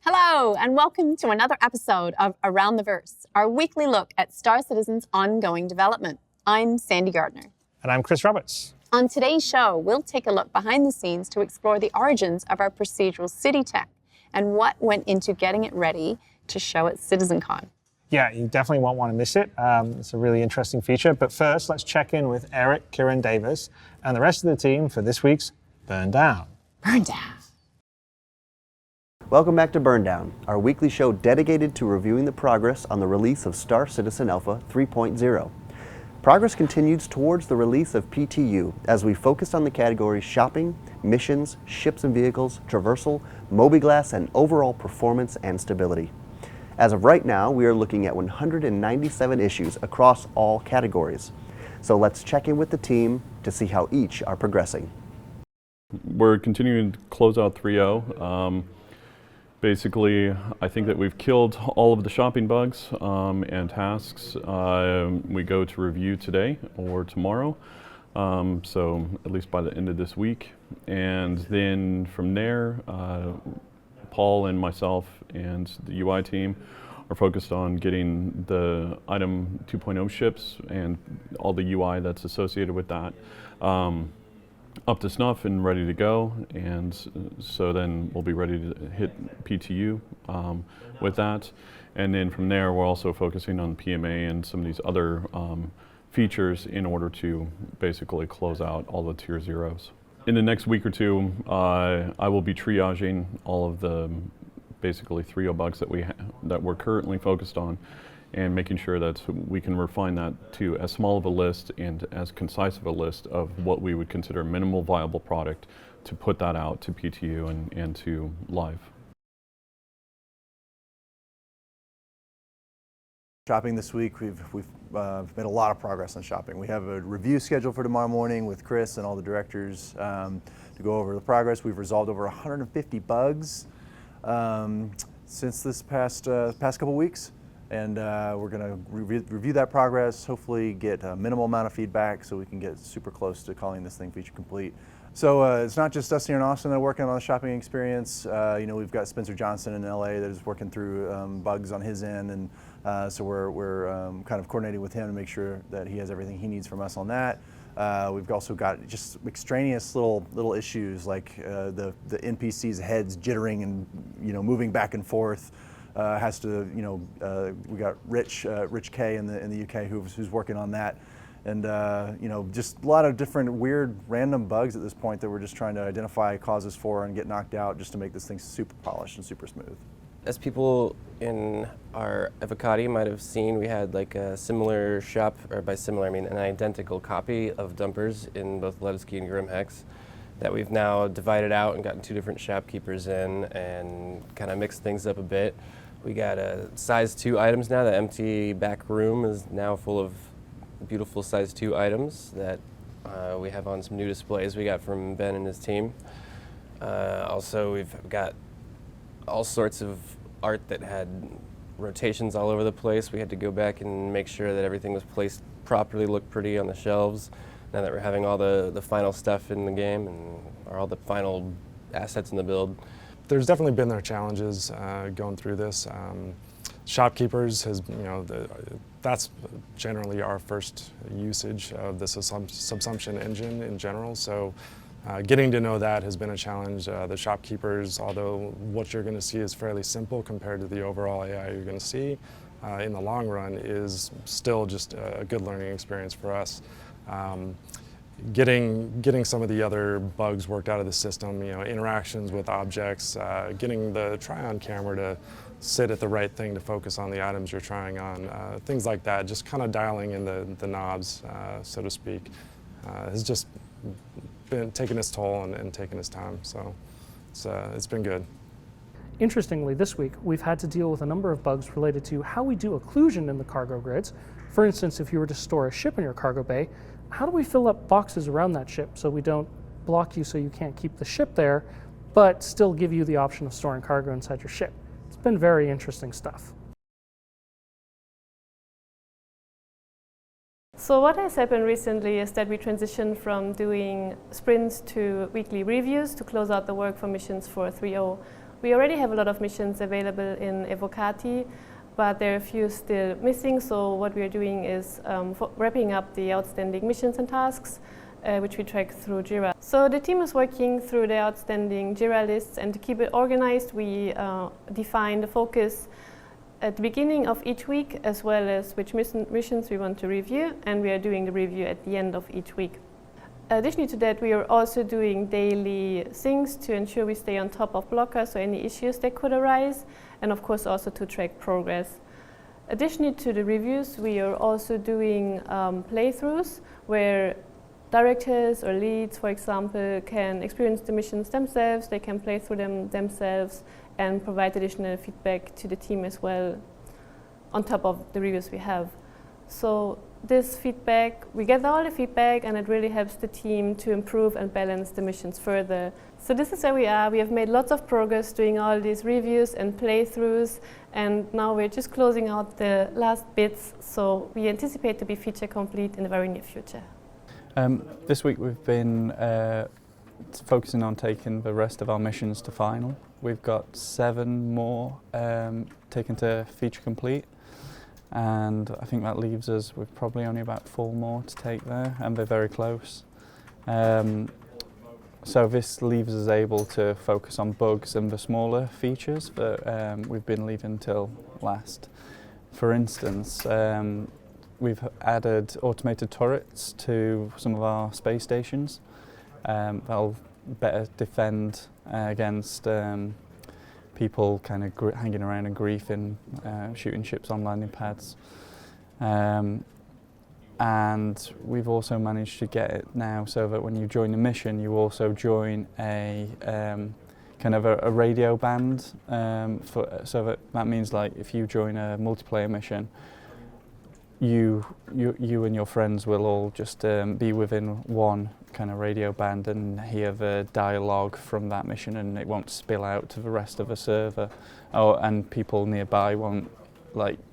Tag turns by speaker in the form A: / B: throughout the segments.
A: Hello, and welcome to another episode of Around the Verse, our weekly look at Star Citizen's ongoing development. I'm Sandi Gardiner.
B: And I'm Chris Roberts.
A: On today's show, we'll take a look behind the scenes to explore the origins of our procedural city tech and what went into getting it ready to show at CitizenCon.
B: Yeah, you definitely won't want to miss it. It's a really interesting feature. But first, let's check in with Eric, Kieran Davis, and the rest of the team for this week's Burndown.
A: Burndown.
C: Welcome back to Burndown, our weekly show dedicated to reviewing the progress on the release of Star Citizen Alpha 3.0. Progress continues towards the release of PTU as we focused on the categories shopping, missions, ships and vehicles, traversal, mobiGlas, and overall performance and stability. As of right now, we are looking at 197 issues across all categories. So let's check in with the team to see how each are progressing.
D: We're continuing to close out 3.0. Basically, I think that we've killed all of the shopping bugs and tasks. We go to review today or tomorrow, so at least by the end of this week. And then from there, Paul and myself and the UI team are focused on getting the Item 2.0 ships and all the UI that's associated with that up to snuff and ready to go, and so then we'll be ready to hit PTU with that. And then from there, we're also focusing on PMA and some of these other features in order to basically close out all the tier zeros. In the next week or two, I will be triaging all of the basically 3.0 bugs that we're currently focused on, and making sure that we can refine that to as small of a list and as concise of a list of what we would consider a minimal viable product to put that out to PTU and to live.
E: Shopping this week, we've made a lot of progress on shopping. We have a review scheduled for tomorrow morning with Chris and all the directors to go over the progress. We've resolved over 150 bugs since this past couple weeks. And we're going to review that progress, hopefully get a minimal amount of feedback so we can get super close to calling this thing feature complete. So it's not just us here in Austin that are working on the shopping experience. We've got Spencer Johnson in LA that is working through bugs on his end, and so we're kind of coordinating with him to make sure that he has everything he needs from us on that. We've also got just extraneous little issues like the NPC's heads jittering and moving back and forth. Has to, we got Rich K in the UK who's working on that, and just a lot of different weird random bugs at this point that we're just trying to identify causes for and get knocked out just to make this thing super polished and super smooth.
F: As people in our Evocati might have seen, we had like a similar shop, or by similar I mean an identical copy of Dumpers in both Lettuce and Grim Hex that we've now divided out and gotten two different shopkeepers in and kind of mixed things up a bit. We got size 2 items now. The empty back room is now full of beautiful size 2 items that we have on some new displays we got from Ben and his team. Also, we've got all sorts of art that had rotations all over the place. We had to go back and make sure that everything was placed properly, looked pretty on the shelves. Now that we're having all the final stuff in the game and all the final assets in the build.
G: There's definitely been their challenges going through this. Shopkeepers has, that's generally our first usage of the subsumption engine in general. So getting to know that has been a challenge. The shopkeepers, although what you're going to see is fairly simple compared to the overall AI you're going to see, in the long run is still just a good learning experience for us. Getting some of the other bugs worked out of the system, interactions with objects, getting the try-on camera to sit at the right thing to focus on the items you're trying on, things like that, just kind of dialing in the knobs, so to speak, has just been taking its toll and taking its time, so it's been good.
H: Interestingly, this week we've had to deal with a number of bugs related to how we do occlusion in the cargo grids. For instance, if you were to store a ship in your cargo bay, how do we fill up boxes around that ship so we don't block you so you can't keep the ship there, but still give you the option of storing cargo inside your ship? It's been very interesting stuff.
I: So what has happened recently is that we transitioned from doing sprints to weekly reviews to close out the work for missions for 3.0. We already have a lot of missions available in Evocati, but there are a few still missing, so what we are doing is wrapping up the outstanding missions and tasks, which we track through Jira. So the team is working through the outstanding Jira lists, and to keep it organized, we define the focus at the beginning of each week, as well as which missions we want to review, and we are doing the review at the end of each week. Additionally to that, we are also doing daily things to ensure we stay on top of blockers, so any issues that could arise, and of course also to track progress. Additionally to the reviews, we are also doing playthroughs where directors or leads, for example, can experience the missions themselves, they can play through them themselves and provide additional feedback to the team as well on top of the reviews we have. So this feedback, we get all the feedback, and it really helps the team to improve and balance the missions further. So this is where we are. We have made lots of progress doing all these reviews and playthroughs, and now we're just closing out the last bits, so we anticipate to be feature complete in the very near future.
J: This week we've been focusing on taking the rest of our missions to final. We've got 7 more taken to feature complete, and I think that leaves us with probably only about 4 more to take there, and they're very close. So this leaves us able to focus on bugs and the smaller features that we've been leaving till last. For instance, we've added automated turrets to some of our space stations. That'll better defend against people kind of hanging around and griefing, shooting ships on landing pads. And we've also managed to get it now so that when you join a mission, you also join a kind of a radio band. So that means, like, if you join a multiplayer mission, you and your friends will all just be within one kind of radio band and hear the dialogue from that mission, and it won't spill out to the rest of the server. And people nearby won't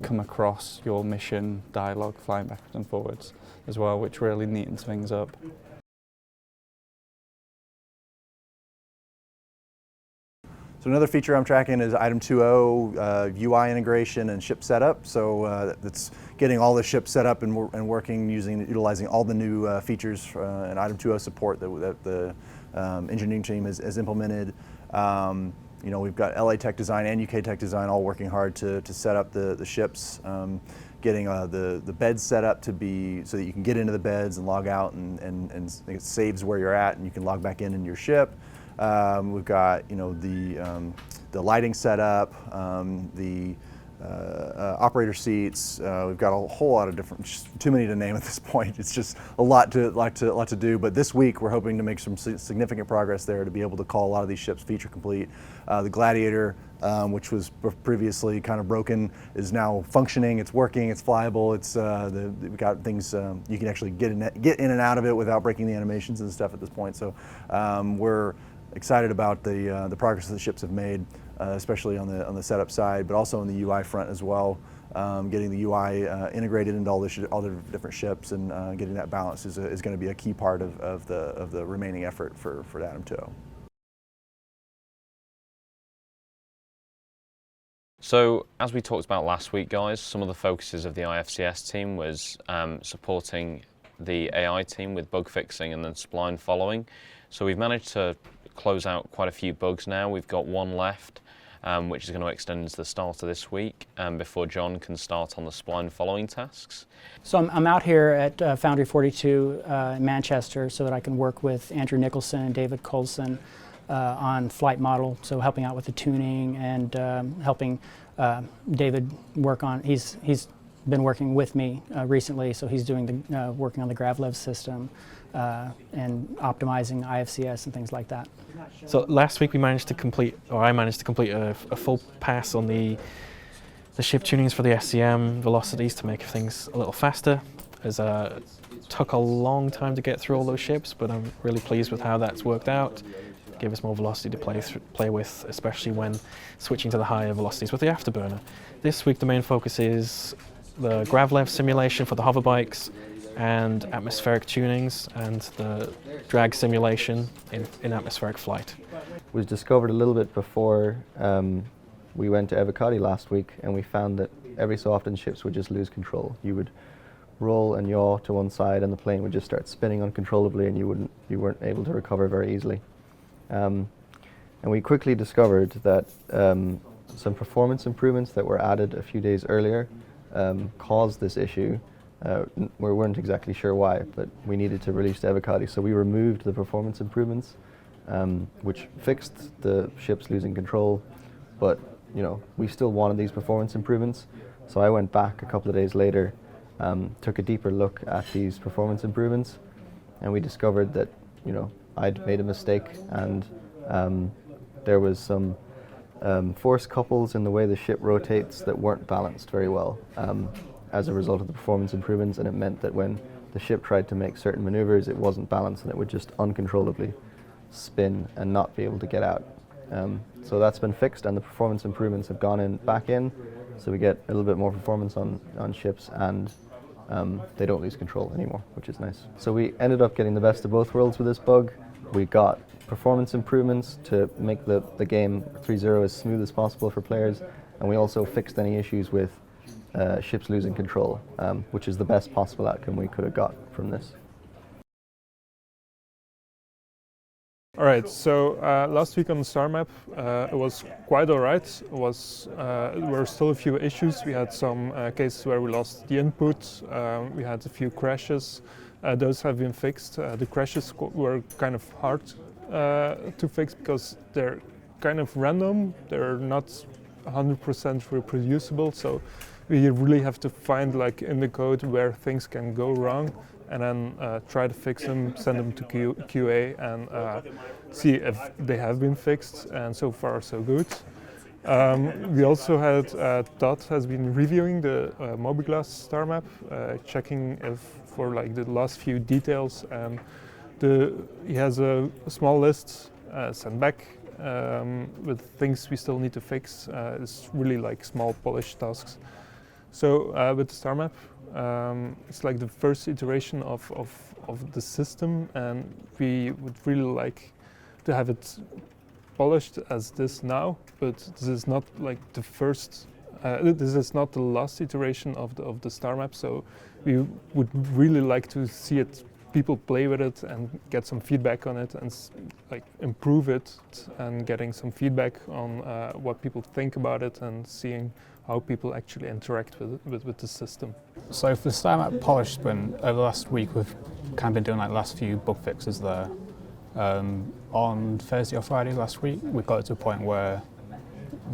J: come across your mission dialogue flying backwards and forwards as well, which really neatens things up.
E: So another feature I'm tracking is item 2.0, UI integration and ship setup. So that's getting all the ships set up and working, utilizing all the new features and item 2.0 support that the engineering team has implemented. We've got LA Tech Design and UK Tech Design all working hard to set up the ships, getting the beds set up to be so that you can get into the beds and log out, and it saves where you're at and you can log back in your ship. We've got the lighting set up, the operator seats. We've got a whole lot of different, just too many to name at this point. It's just a lot to do. But this week we're hoping to make some significant progress there to be able to call a lot of these ships feature complete. The Gladiator, which was previously kind of broken, is now functioning. It's working. It's flyable. We've got things you can actually get in and out of it without breaking the animations and stuff at this point. So we're excited about the progress that the ships have made, especially on the setup side, but also on the UI front as well. Getting the UI integrated into all the different ships and getting that balance is going to be a key part of the remaining effort for Atom 2.0.
K: So, as we talked about last week, guys, some of the focuses of the IFCS team was supporting the AI team with bug fixing and then spline following. So we've managed to close out quite a few bugs now. We've got 1 left, which is going to extend into the start of this week before John can start on the spline following tasks.
L: So I'm out here at Foundry 42 in Manchester so that I can work with Andrew Nicholson and David Colson on flight model, so helping out with the tuning and helping David work on, he's been working with me recently, so he's doing working on the GravLev system and optimizing IFCS and things like that.
M: So last week I managed to complete a full pass on the ship tunings for the SCM velocities to make things a little faster. It took a long time to get through all those ships, but I'm really pleased with how that's worked out. Give us more velocity to play with, especially when switching to the higher velocities with the afterburner. This week the main focus is the GravLev simulation for the hover bikes, and atmospheric tunings and the drag simulation in atmospheric flight.
C: It was discovered a little bit before we went to Evocati last week, and we found that every so often ships would just lose control. You would roll and yaw to one side and the plane would just start spinning uncontrollably, and you weren't able to recover very easily. And we quickly discovered that some performance improvements that were added a few days earlier caused this issue. We weren't exactly sure why, but we needed to release to Evocati, so we removed the performance improvements, which fixed the ships losing control, but we still wanted these performance improvements. So I went back a couple of days later, took a deeper look at these performance improvements, and we discovered that I'd made a mistake, and there was some force couples in the way the ship rotates that weren't balanced very well as a result of the performance improvements, and it meant that when the ship tried to make certain maneuvers, it wasn't balanced and it would just uncontrollably spin and not be able to get out. So that's been fixed, and the performance improvements have gone back in, so we get a little bit more performance on ships, and they don't lose control anymore, which is nice. So we ended up getting the best of both worlds with this bug. We got performance improvements to make the game 3.0 as smooth as possible for players, and we also fixed any issues with ships losing control, which is the best possible outcome we could have got from this.
N: All right, so last week on the star map, it was quite all right. There were still a few issues. We had some cases where we lost the input. We had a few crashes. Those have been fixed. The crashes were kind of hard to fix because they're kind of random. They're not 100% reproducible, so we really have to find in the code where things can go wrong, and then try to fix them, send them to QA, and see if they have been fixed, and so far so good. We also had Todd has been reviewing the Mobiglass star map, checking for the last few details, and he has a small list sent back with things we still need to fix. It's really small polished tasks. So with the star map, it's the first iteration of the system, and we would really like to have it polished as this now, but this is not the first, this is not the last iteration of the star map, so we would really like to see people play with it and get some feedback on it, and improve it, and getting some feedback on what people think about it, and seeing how people actually interact with the system.
O: So for the star map polish sprint, over the last week we've kind of been doing last few bug fixes there. On Thursday or Friday last week, we got it to a point where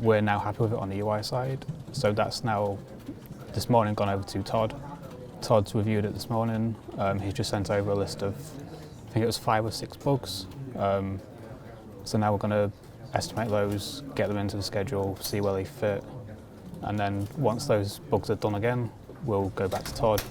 O: we're now happy with it on the UI side. So that's now, this morning, gone over to Todd. Todd's reviewed it this morning. He's just sent over a list of, I think it was 5 or 6 bugs. So now we're going to estimate those, get them into the schedule, see where they fit. And then once those bugs are done again, we'll go back to Todd,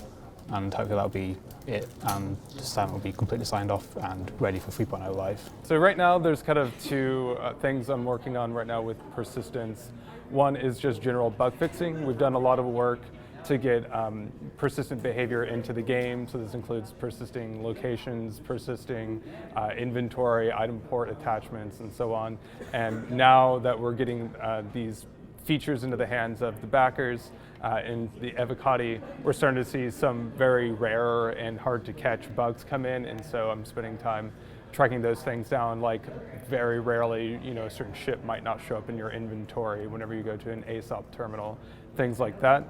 O: and hopefully that'll be it, and the stamp will be completely signed off and ready for 3.0 live.
P: So right now there's kind of 2 things I'm working on right now with persistence. One is just general bug fixing. We've done a lot of work to get persistent behavior into the game. So this includes persisting locations, persisting inventory, item port attachments, and so on. And now that we're getting these features into the hands of the backers in the Evocati, we're starting to see some very rare and hard to catch bugs come in, and so I'm spending time tracking those things down. Very rarely, a certain ship might not show up in your inventory whenever you go to an ASOP terminal, things like that.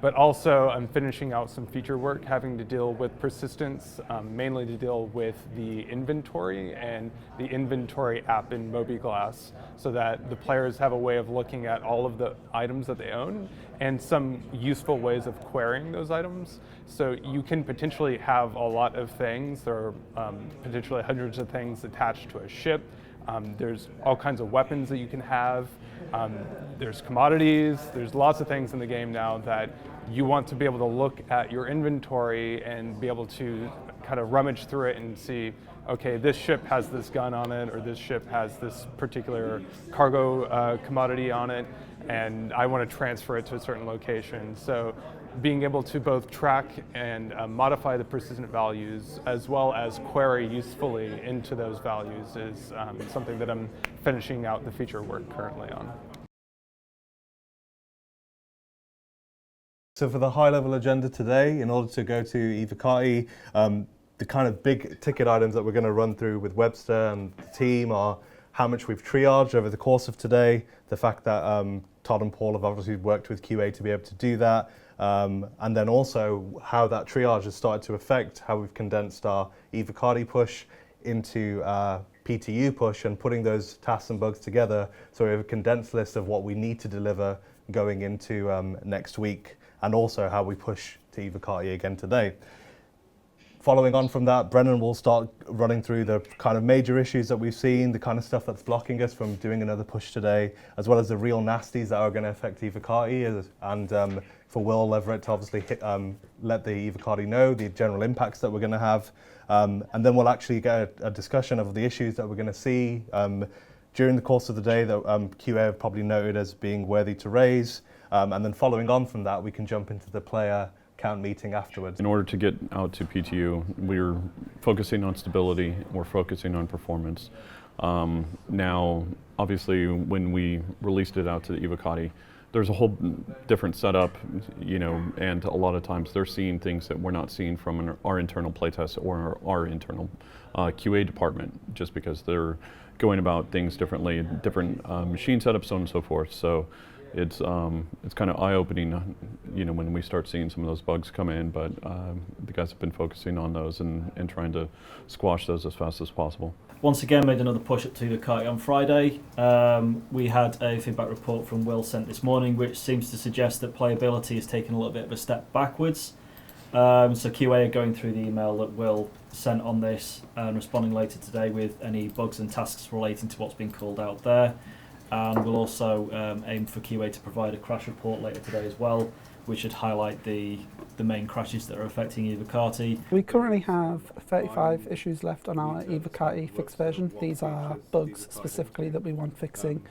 P: But also I'm finishing out some feature work having to deal with persistence, mainly to deal with the inventory and the inventory app in Mobiglass, so that the players have a way of looking at all of the items that they own and some useful ways of querying those items. So you can potentially have a lot of things, or potentially hundreds of things attached to a ship. There's all kinds of weapons that you can have. There's commodities. There's lots of things in the game now that you want to be able to look at your inventory and be able to kind of rummage through it and see, okay, this ship has this gun on it, or this ship has this particular cargo commodity on it, and I want to transfer it to a certain location. So being able to both track and modify the persistent values as well as query usefully into those values is something that I'm finishing out the feature work currently on.
Q: So for the high-level agenda today, in order to go to Evocati, the kind of big ticket items that we're going to run through with Webster and the team are how much we've triaged over the course of today, the fact that Todd and Paul have obviously worked with QA to be able to do that, and then also how that triage has started to affect how we've condensed our Evocati push into PTU push and putting those tasks and bugs together so we have a condensed list of what we need to deliver going into next week, and also how we push to Evocati again today. Following on from that, Brennan will start running through the kind of major issues that we've seen, the kind of stuff that's blocking us from doing another push today, as well as the real nasties that are going to affect Evocati, and for Will Leverett to obviously let the Evocati know the general impacts that we're going to have. And then we'll actually get a discussion of the issues that we're going to see during the course of the day that QA have probably noted as being worthy to raise. And then following on from that, we can jump into the player count meeting afterwards.
D: In order to get out to PTU, we're focusing on stability, we're focusing on performance. Now, obviously, when we released it out to the Evocati, there's a whole different setup, you know, and a lot of times they're seeing things that we're not seeing from our internal playtest or our internal QA department, just because they're going about things differently, different machine setups, so on and so forth. So it's kind of eye-opening, you know, when we start seeing some of those bugs come in, but the guys have been focusing on those and trying to squash those as fast as possible.
R: Once again, made another push up to Evocati on Friday. We had a feedback report from Will sent this morning, which seems to suggest that playability has taken a little bit of a step backwards. So QA are going through the email that Will sent on this and responding later today with any bugs and tasks relating to what's been called out there. And we'll also aim for QA to provide a crash report later today as well, which should highlight the main crashes that are affecting Evocati.
S: We currently have 35 issues left on our Evocati fixed version. These are bugs specifically that we want fixing.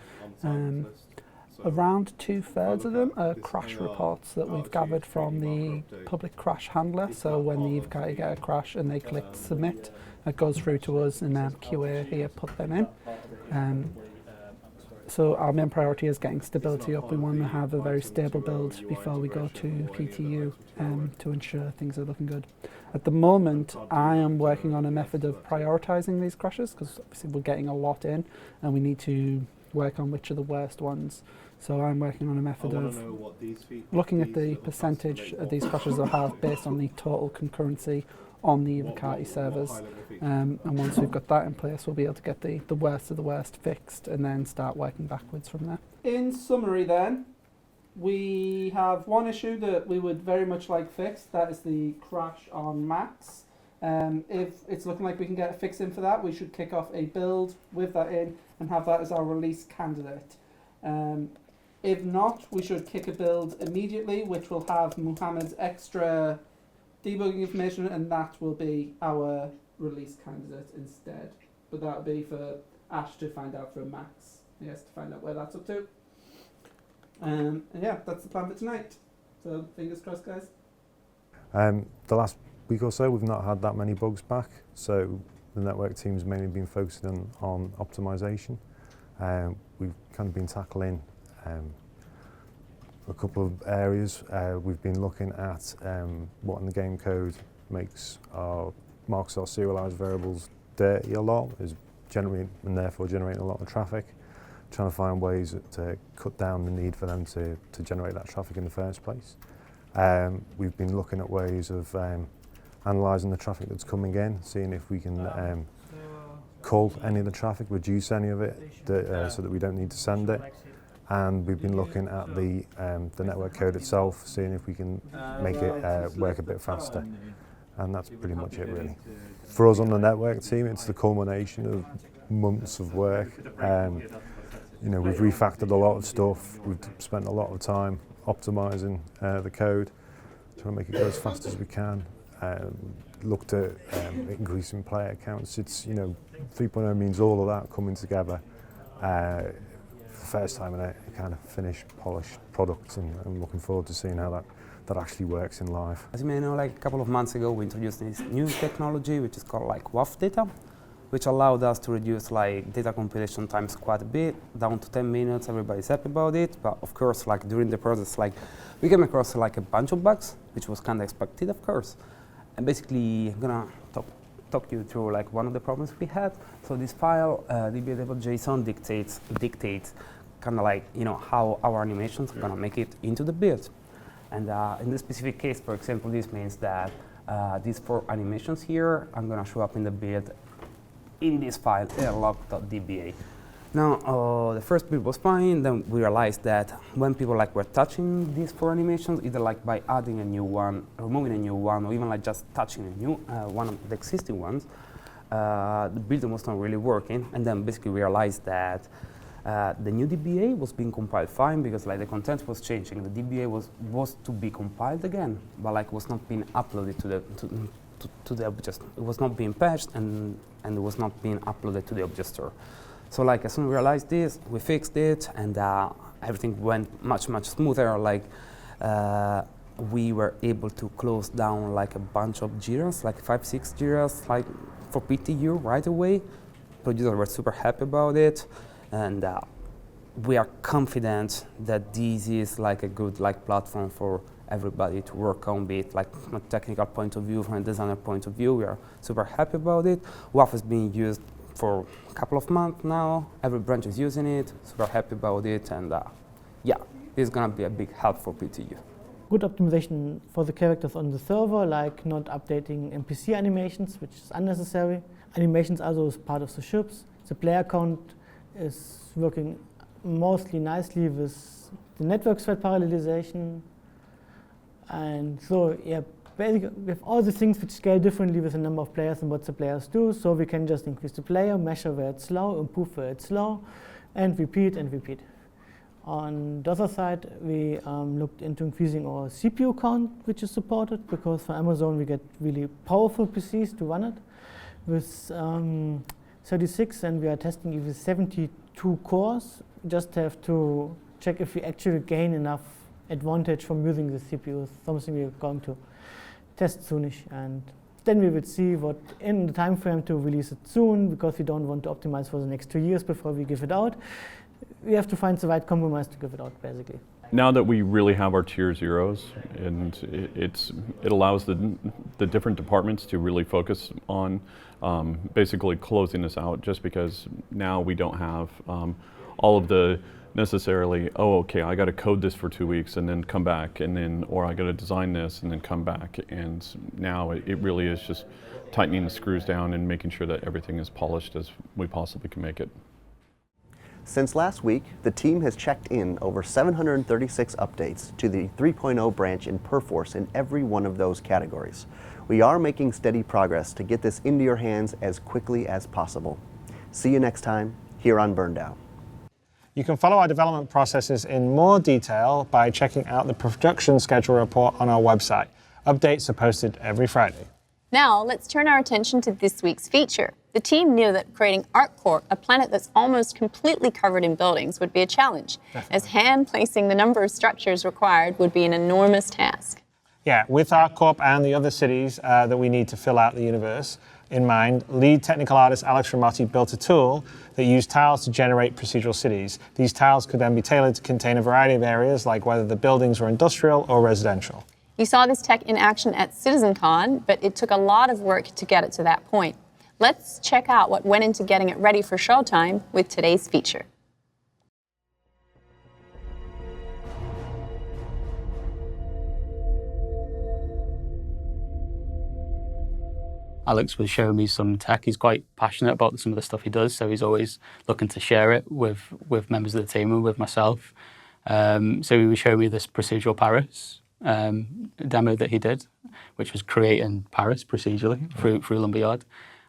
S: Around 2/3 of them are crash reports that we've gathered from the public crash handler. So when the Evocati get a crash and they click submit, it goes through to us and then QA here put them in. So our main priority is getting stability up. We want to have a very stable build before we go to PTU to ensure things are looking good. At the moment, I am working on a method of prioritizing these crashes because obviously we're getting a lot in and we need to work on which are the worst ones. So I'm working on a method of looking at the percentage of these crashes I have based on the total concurrency on the Evocati servers. And once we've got that in place, we'll be able to get the worst of the worst fixed and then start working backwards from there. In summary then, we have one issue that we would very much like fixed. That is the crash on Max. If it's looking like we can get a fix in for that, we should kick off a build with that in and have that as our release candidate. If not, we should kick a build immediately, which will have Muhammad's extra debugging information, and that will be our release candidate instead. But that will be for Ash to find out from Max. He has to find out where that's up to. And yeah, that's the plan for tonight. So fingers crossed, guys.
T: The last week or so, we've not had that many bugs back. So the network team's mainly been focusing on optimization. We've kind of been tackling a couple of areas. We've been looking at what in the game code marks our serialized variables dirty a lot, is generating and therefore generating a lot of traffic. Trying to find ways to cut down the need for them to generate that traffic in the first place. We've been looking at ways of analysing the traffic that's coming in, seeing if we can cull any of the traffic, reduce any of it, so that we don't need to send it. And we've been looking at the network code itself, seeing if we can make it work a bit faster. And that's pretty much it, really. For us on the network team, it's the culmination of months of work. You know, we've refactored a lot of stuff. We've spent a lot of time optimizing the code, trying to make it go as fast as we can. Looked at increasing player counts. It's, you know, 3.0 means all of that coming together. For the first time in a kind of finished, polished product, and I'm looking forward to seeing how that actually works in live.
U: As you may know, like a couple of months ago, we introduced this new technology, which is called like WAF data, which allowed us to reduce like data compilation times quite a bit, down to 10 minutes. Everybody's happy about it, but of course, like during the process, like we came across like a bunch of bugs, which was kind of expected, of course. And basically, I'm gonna talk you through like one of the problems we had. So this file, dba.json dictates kind of like, you know, how our animations are gonna make it into the build. And in this specific case, for example, this means that these 4 animations here are gonna show up in the build in this file, airlock.dba. Now, the first build was fine, then we realized that when people like were touching these 4 animations, either like by adding a new one, removing a new one, or even like just touching a new one of the existing ones, the build was not really working. And then basically we realized that the new DBA was being compiled fine because like the content was changing. The DBA was to be compiled again, but like was not being uploaded to the object. It was not being patched and it was not being uploaded to the object store. So like as soon as we realized this, we fixed it and everything went much smoother. Like we were able to close down like a bunch of JIRAs, like 5-6 JIRAs, like for PTU right away. Producers were super happy about it, and we are confident that this is like a good like platform for everybody to work on, be it like from a technical point of view, from a designer point of view. We are super happy about it. WAF is being used for a couple of months now. Every branch is using it, super happy about it, and yeah, it's gonna be a big help for PTU.
V: Good optimization for the characters on the server, like not updating NPC animations, which is unnecessary. Animations also is part of the ships. The player count is working mostly nicely with the network thread parallelization. And so, yeah, basically we have all the things which scale differently with the number of players and what the players do. So we can just increase the player, measure where it's slow, improve where it's slow, and repeat and repeat. On the other side, we looked into increasing our CPU count, which is supported, because for Amazon we get really powerful PCs to run it with 36, and we are testing it with 72 cores. Just have to check if we actually gain enough advantage from using the CPU, something we're going to test soonish, and then we will see what in the time frame to release it soon, because we don't want to optimize for the next 2 years before we give it out. We have to find the right compromise to give it out, basically.
D: Now that we really have our tier zeros, and it allows the different departments to really focus on basically closing this out, just because now we don't have all of the necessarily, oh, okay, I got to code this for 2 weeks and then come back, and then, or I got to design this and then come back. And now it really is just tightening the screws down and making sure that everything is polished as we possibly can make it.
C: Since last week, the team has checked in over 736 updates to the 3.0 branch in Perforce in every one of those categories. We are making steady progress to get this into your hands as quickly as possible. See you next time here on Burndown.
B: You can follow our development processes in more detail by checking out the production schedule report on our website. Updates are posted every Friday.
A: Now, let's turn our attention to this week's feature. The team knew that creating ArcCorp, a planet that's almost completely covered in buildings, would be a challenge, as hand-placing the number of structures required would be an enormous task.
B: Yeah, with ArcCorp and the other cities that we need to fill out the universe in mind, lead technical artist Alex Ramotti built a tool that used tiles to generate procedural cities. These tiles could then be tailored to contain a variety of areas, like whether the buildings were industrial or residential.
A: You saw this tech in action at CitizenCon, but it took a lot of work to get it to that point. Let's check out what went into getting it ready for showtime with today's feature.
W: Alex was showing me some tech. He's quite passionate about some of the stuff he does, so he's always looking to share it with members of the team and with myself. So he was showing me this procedural Paris demo that he did, which was creating Paris procedurally through Lumberyard.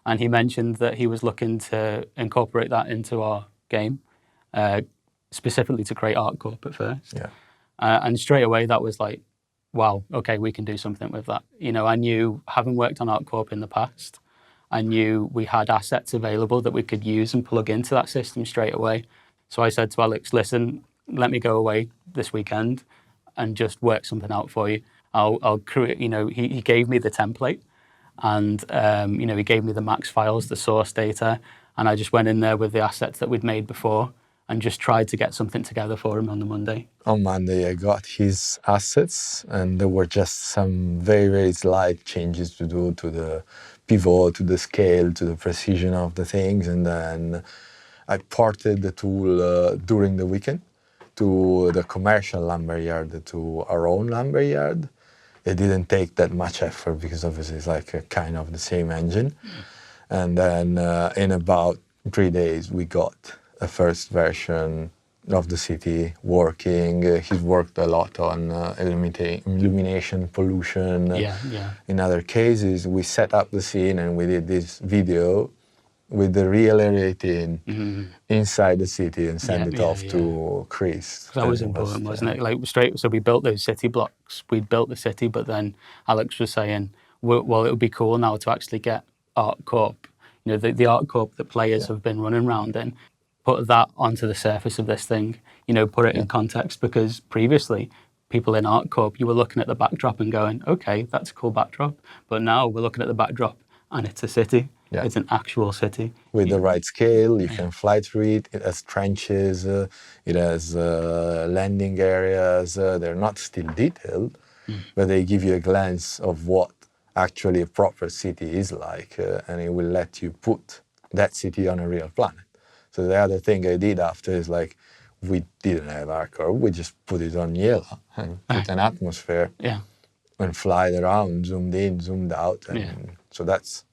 W: And he mentioned that he was looking to incorporate that into our game, specifically to create ArcCorp at first.
X: Yeah.
W: And straight away that was like, wow, okay, we can do something with that. You know, I knew, having worked on ArcCorp in the past, I knew we had assets available that we could use and plug into that system straight away. So I said to Alex, listen, let me go away this weekend and just work something out for you. I'll create, he gave me the template, and he gave me the max files, the source data, and I just went in there with the assets that we'd made before and just tried to get something together for him on the Monday.
F: On Monday, I got his assets, and there were just some very, very slight changes to do to the pivot, to the scale, to the precision of the things, and then I ported the tool during the weekend to the commercial lumberyard, to our own lumberyard. It didn't take that much effort because obviously it's like a kind of the same engine. And then in about 3 days, we got a first version of the city working. He's worked a lot on illumination, pollution. In other cases, we set up the scene and we did this video with the real R18 inside the city and send it off to Chris.
W: That was important, wasn't it? So we built those city blocks. We built the city, but then Alex was saying, well, it would be cool now to actually get ArcCorp, the ArcCorp that players have been running around in, put that onto the surface of this thing, put it in context, because previously people in ArcCorp, you were looking at the backdrop and going, okay, that's a cool backdrop. But now we're looking at the backdrop and it's a city. Yeah. It's an actual city.
F: With the right scale, you can fly through it. It has trenches, it has landing areas. They're not still detailed, but they give you a glance of what actually a proper city is like, and it will let you put that city on a real planet. So the other thing I did after is like, we didn't have ArcCorp, we just put it on yellow and put an atmosphere and fly it around, zoomed in, zoomed out. And so that's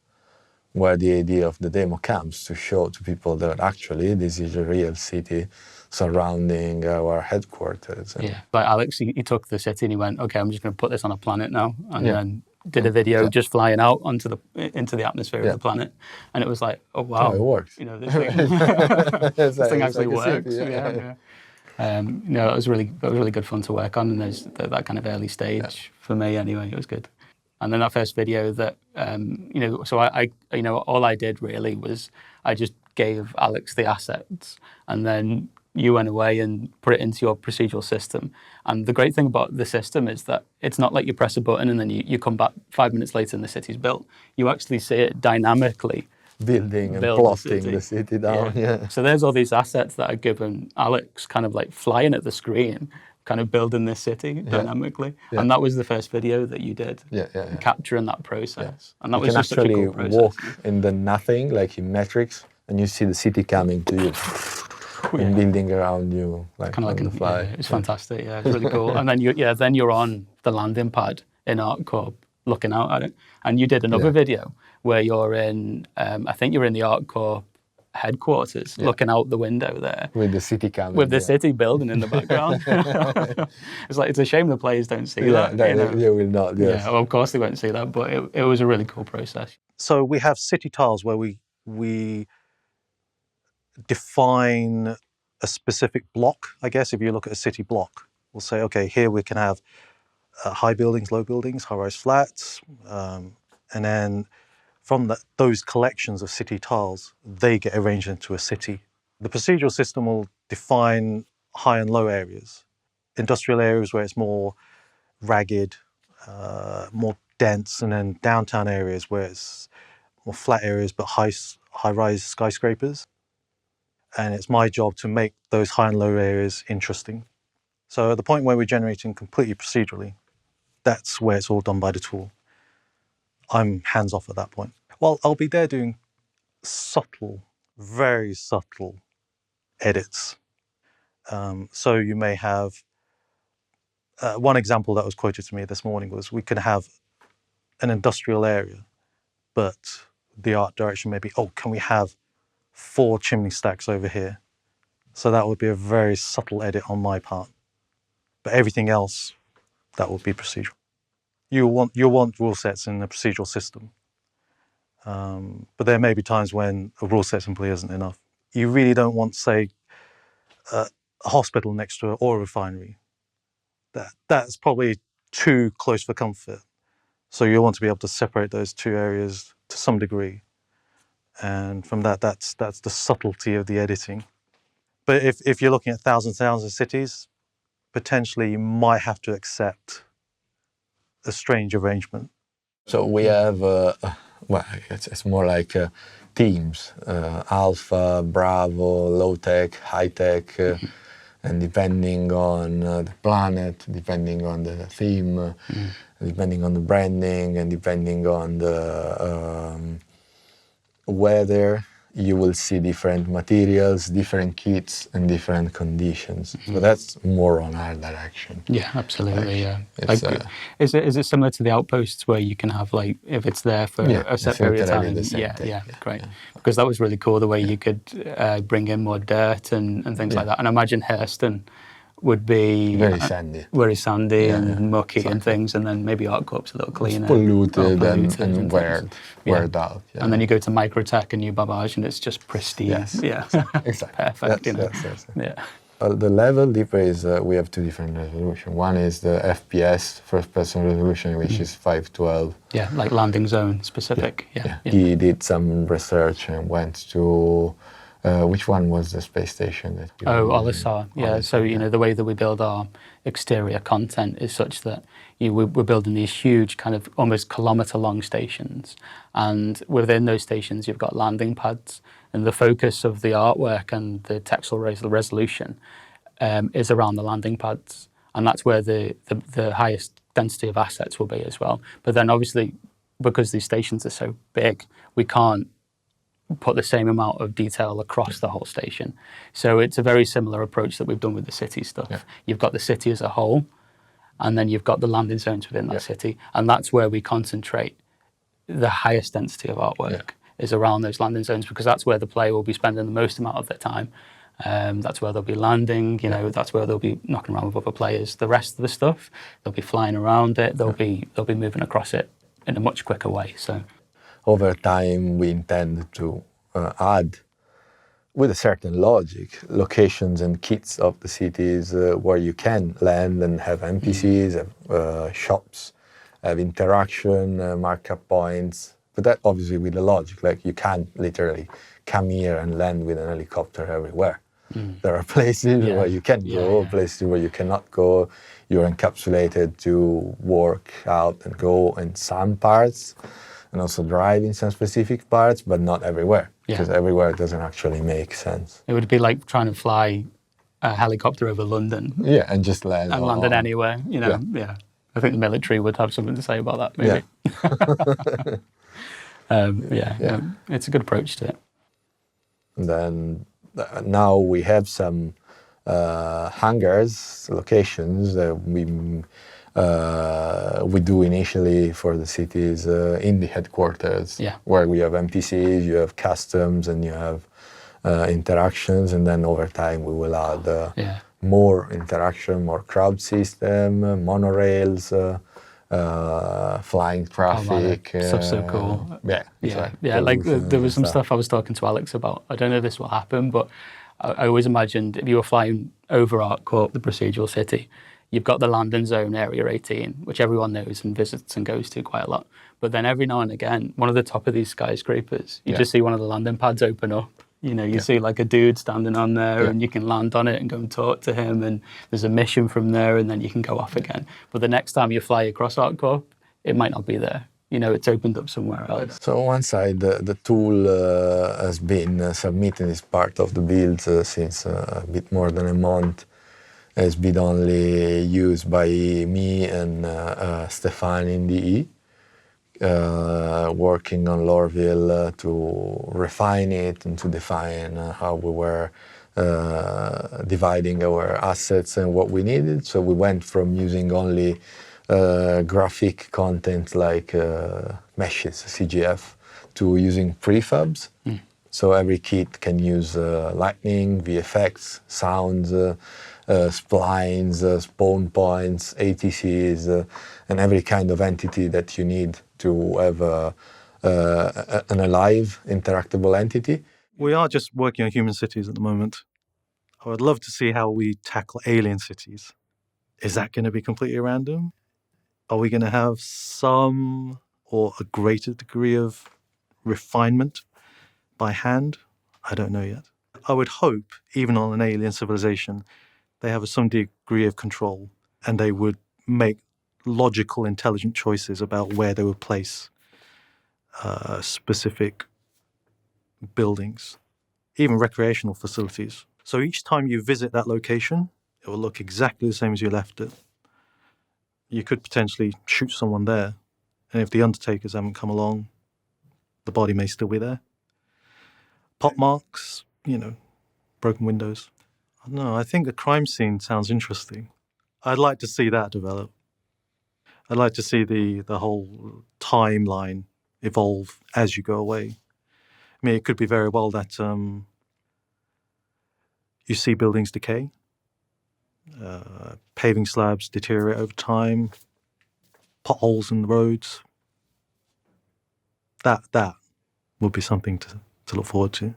F: where the idea of the demo comes, to show to people that actually this is a real city surrounding our headquarters.
W: Like Alex, he took the city and he went, okay, I'm just going to put this on a planet now, and then did a video just flying out into the atmosphere of the planet, and it was like, oh wow,
F: it works.
W: This thing, this thing actually works. It was really good fun to work on, and there's that kind of early stage for me anyway. It was good. And then that first video that, so I all I did really was I just gave Alex the assets, and then you went away and put it into your procedural system. And the great thing about the system is that it's not like you press a button and then you come back 5 minutes later and the city's built. You actually see it dynamically
F: building and plotting the city down.
W: So there's all these assets that are given Alex, kind of like flying at the screen, kind of building this city dynamically. And that was the first video that you did, capturing that process. And that was just such a cool process.
F: You can actually walk in the nothing, like in Matrix, and you see the city coming to you and building around you, like kind of like on the fly.
W: It's fantastic, it's really cool. And then you're on the landing pad in ArcCorp looking out at it. And you did another video where you're in, I think you're in the ArcCorp headquarters, looking out the window there
F: with the city coming,
W: with the city building in the background. It's a shame the players don't see that.
F: They will not. Yes.
W: Well, of course they won't see that, but it was a really cool process.
G: So we have city tiles where we define a specific block. I guess if you look at a city block, we'll say, okay, here we can have high buildings, low buildings, high-rise flats, and then from those collections of city tiles, they get arranged into a city. The procedural system will define high and low areas. Industrial areas where it's more ragged, more dense, and then downtown areas where it's more flat areas but high-rise skyscrapers. And it's my job to make those high and low areas interesting. So at the point where we're generating completely procedurally, that's where it's all done by the tool. I'm hands-off at that point. Well, I'll be there doing subtle, very subtle edits. So you may have, one example that was quoted to me this morning was we could have an industrial area, but the art direction may be, oh, can we have 4 chimney stacks over here? So that would be a very subtle edit on my part. But everything else, that would be procedural. You'll want rule sets in the procedural system. But there may be times when a rule set simply isn't enough. You really don't want, say, a hospital next to an oil refinery. That's probably too close for comfort. So you want to be able to separate those two areas to some degree. And from that's the subtlety of the editing. But if you're looking at thousands of cities, potentially you might have to accept a strange arrangement.
F: So we have, well, it's more like teams, alpha, bravo, low-tech, high-tech, and depending on the planet, depending on the theme, depending on the branding, and depending on the weather, you will see different materials, different kits, and different conditions. So that's more on our direction.
W: Yeah, absolutely. Yeah.
F: It's,
W: Is it similar to the outposts where you can have, like, if it's there for a set period of time? Yeah, great. Because that was really cool, the way you could bring in more dirt and things like that. And I imagine Hairston would be
F: very sandy,
W: and mucky and things, and then maybe ArcCorp's a little cleaner.
F: It's polluted and weared out. Yeah.
W: And then you go to Microtech and New Barbage, and it's just pristine.
F: Yes.
W: Yeah,
F: exactly.
W: Perfect.
F: Yes.
W: Yeah.
F: The level differ is we have two different resolutions. One is the FPS, first-person resolution, which is 512.
W: Yeah, like landing zone specific. Yeah.
F: He did some research and went to. Which one was the space station that we were using?
W: Olisar. Yeah, so the way that we build our exterior content is such that we're building these huge kind of almost kilometre-long stations, and within those stations you've got landing pads, and the focus of the artwork and the textile resolution is around the landing pads, and that's where the highest density of assets will be as well. But then obviously, because these stations are so big, we can't put the same amount of detail across the whole station. So it's a very similar approach that we've done with the city stuff. Yeah. You've got the city as a whole, and then you've got the landing zones within that city, and that's where we concentrate the highest density of artwork is around those landing zones, because that's where the player will be spending the most amount of their time. That's where they'll be landing, that's where they'll be knocking around with other players. The rest of the stuff, they'll be flying around it, they'll be moving across it in a much quicker way. So
F: over time, we intend to add, with a certain logic, locations and kits of the cities where you can land and have NPCs, have shops, have interaction, markup points. But that obviously with the logic, like you can't literally come here and land with an helicopter everywhere. There are places where you can go, places where you cannot go. You're encapsulated to work out and go in some parts, and also drive in some specific parts, but not everywhere, because everywhere doesn't actually make sense.
W: It would be like trying to fly a helicopter over London.
F: Yeah, and just land.
W: And land it anywhere, Yeah. I think the military would have something to say about that, maybe. It's a good approach to it.
F: And then now we have some hangars, locations that we do initially for the cities in the headquarters, where we have NPCs, you have customs, and you have interactions, and then over time we will add more interaction, more crowd system, monorails, flying traffic.
W: Stuff's so cool.
F: Like
W: there was some stuff I was talking to Alex about. I don't know if this will happen, but I always imagined if you were flying over ArcCorp, the procedural city, you've got the landing zone, Area 18, which everyone knows and visits and goes to quite a lot. But then every now and again, one of the top of these skyscrapers, you just see one of the landing pads open up. You see like a dude standing on there, and you can land on it and go and talk to him, and there's a mission from there, and then you can go off again. But the next time you fly across ArcCorp, it might not be there. It's opened up somewhere else.
F: So on one side, the tool has been submitted as part of the build since a bit more than a month. It's been only used by me and Stefan in DE, working on Lorville to refine it and to define how we were dividing our assets and what we needed. So we went from using only graphic content like meshes, CGF, to using prefabs. So every kit can use lighting, VFX, sounds, splines, spawn points, ATCs, and every kind of entity that you need to have an alive, interactable entity.
G: We are just working on human cities at the moment. I would love to see how we tackle alien cities. Is that going to be completely random? Are we going to have some or a greater degree of refinement by hand? I don't know yet. I would hope, even on an alien civilization, they have some degree of control, and they would make logical, intelligent choices about where they would place specific buildings, even recreational facilities. So each time you visit that location, it will look exactly the same as you left it. You could potentially shoot someone there, and if the undertakers haven't come along, the body may still be there. Pot marks, broken windows. No, I think the crime scene sounds interesting. I'd like to see that develop. I'd like to see the whole timeline evolve as you go away. I mean, it could be very well that you see buildings decay, paving slabs deteriorate over time, potholes in the roads. That would be something to look forward to.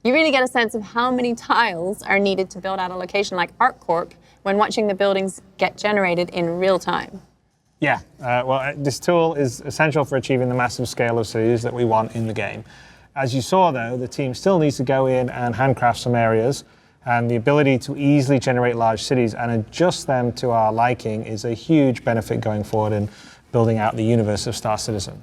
A: You really get a sense of how many tiles are needed to build out a location like ArcCorp when watching the buildings get generated in real time.
B: Yeah, well, this tool is essential for achieving the massive scale of cities that we want in the game. As you saw, though, the team still needs to go in and handcraft some areas, and the ability to easily generate large cities and adjust them to our liking is a huge benefit going forward in building out the universe of Star Citizen.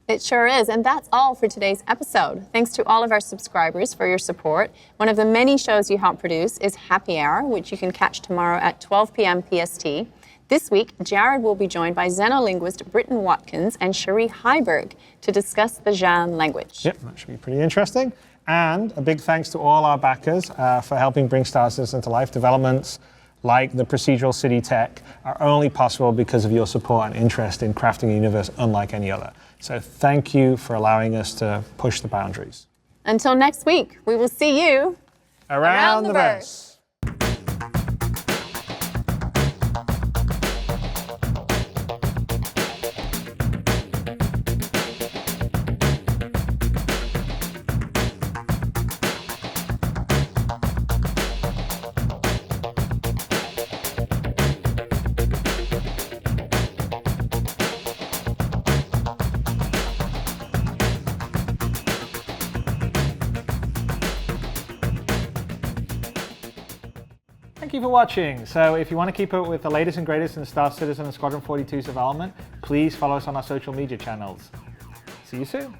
A: It sure is, and that's all for today's episode. Thanks to all of our subscribers for your support. One of the many shows you help produce is Happy Hour, which you can catch tomorrow at 12 p.m. PST. This week, Jared will be joined by xenolinguist Britton Watkins and Cherie Heiberg to discuss the Jan language.
B: Yep, that should be pretty interesting. And a big thanks to all our backers for helping bring Star Citizen to life. Developments like the procedural city tech are only possible because of your support and interest in crafting a universe unlike any other. So thank you for allowing us to push the boundaries.
A: Until next week, we will see you
B: around the verse. Thank you for watching. So if you want to keep up with the latest and greatest in Star Citizen and Squadron 42's development, please follow us on our social media channels. See you soon.